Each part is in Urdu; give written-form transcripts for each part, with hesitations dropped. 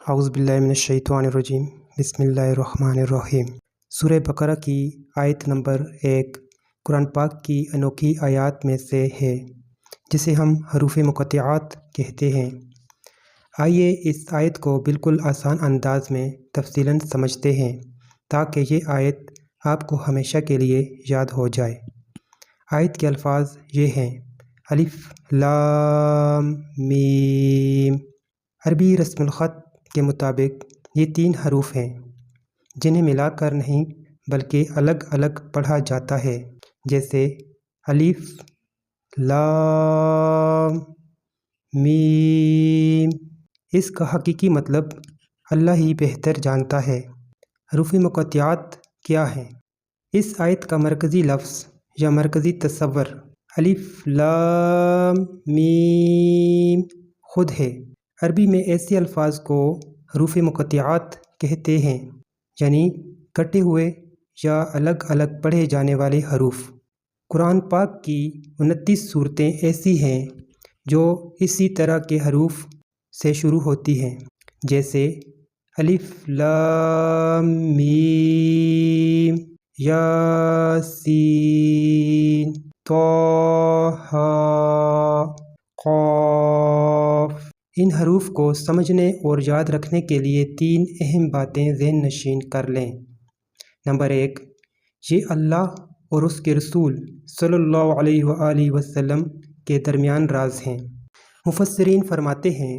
اعوذ باللہ من الشیطان الرجیم بسم اللہ الرحمن الرحیم۔ سورہ بقرہ کی آیت نمبر 1 قرآن پاک کی انوکھی آیات میں سے ہے جسے ہم حروف مقطعات کہتے ہیں۔ آئیے اس آیت کو بالکل آسان انداز میں تفصیلاً سمجھتے ہیں تاکہ یہ آیت آپ کو ہمیشہ کے لیے یاد ہو جائے۔ آیت کے الفاظ یہ ہیں: الف لام میم۔ عربی رسم الخط کے مطابق یہ 3 حروف ہیں جنہیں ملا کر نہیں بلکہ الگ الگ پڑھا جاتا ہے، جیسے الف لام میم۔ اس کا حقیقی مطلب اللہ ہی بہتر جانتا ہے۔ حروف مقطعات کیا ہیں؟ اس آیت کا مرکزی لفظ یا مرکزی تصور الف لام میم خود ہے۔ عربی میں ایسے الفاظ کو حروف مقطعات کہتے ہیں، یعنی کٹے ہوئے یا الگ الگ پڑھے جانے والے حروف۔ قرآن پاک کی 29 صورتیں ایسی ہیں جو اسی طرح کے حروف سے شروع ہوتی ہیں، جیسے الف لام میم، یاسین، طٰ، قاف۔ ان حروف کو سمجھنے اور یاد رکھنے کے لیے 3 اہم باتیں ذہن نشین کر لیں۔ نمبر 1، یہ اللہ اور اس کے رسول صلی اللہ علیہ وآلہ وسلم کے درمیان راز ہیں۔ مفسرین فرماتے ہیں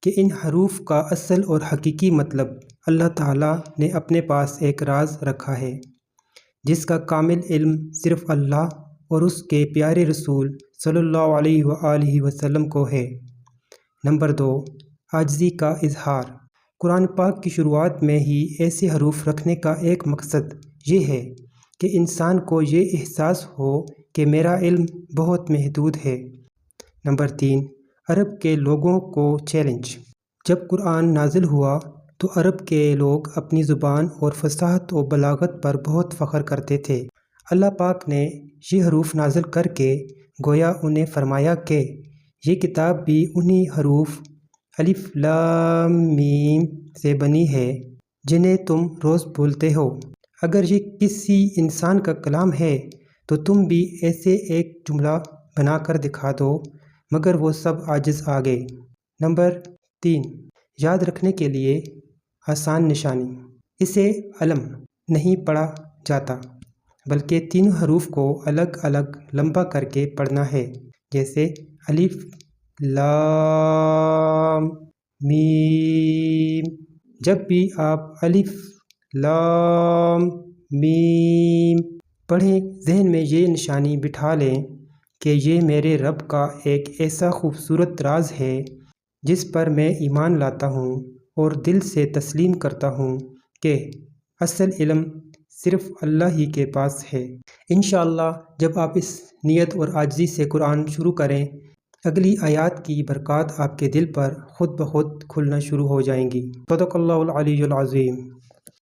کہ ان حروف کا اصل اور حقیقی مطلب اللہ تعالیٰ نے اپنے پاس ایک راز رکھا ہے جس کا کامل علم صرف اللہ اور اس کے پیارے رسول صلی اللہ علیہ وآلہ وسلم کو ہے۔ نمبر 2، عاجزی کا اظہار۔ قرآن پاک کی شروعات میں ہی ایسے حروف رکھنے کا ایک مقصد یہ ہے کہ انسان کو یہ احساس ہو کہ میرا علم بہت محدود ہے۔ نمبر 3، عرب کے لوگوں کو چیلنج۔ جب قرآن نازل ہوا تو عرب کے لوگ اپنی زبان اور فصاحت و بلاغت پر بہت فخر کرتے تھے۔ اللہ پاک نے یہ حروف نازل کر کے گویا انہیں فرمایا کہ یہ کتاب بھی انہی حروف الف لام میم سے بنی ہے جنہیں تم روز بولتے ہو۔ اگر یہ کسی انسان کا کلام ہے تو تم بھی ایسے ایک جملہ بنا کر دکھا دو، مگر وہ سب عاجز آ گئے۔ نمبر 3، یاد رکھنے کے لیے آسان نشانی۔ اسے علم نہیں پڑھا جاتا بلکہ 3 حروف کو الگ الگ لمبا کر کے پڑھنا ہے، جیسے الف لام میم۔ جب بھی آپ الف لام میم پڑھیں ذہن میں یہ نشانی بٹھا لیں کہ یہ میرے رب کا ایک ایسا خوبصورت راز ہے جس پر میں ایمان لاتا ہوں اور دل سے تسلیم کرتا ہوں کہ اصل علم صرف اللہ ہی کے پاس ہے۔ انشاءاللہ جب آپ اس نیت اور عاجزی سے قرآن شروع کریں، اگلی آیات کی برکات آپ کے دل پر خود بخود کھلنا شروع ہو جائیں گی۔ صدق اللہ العلی العظیم۔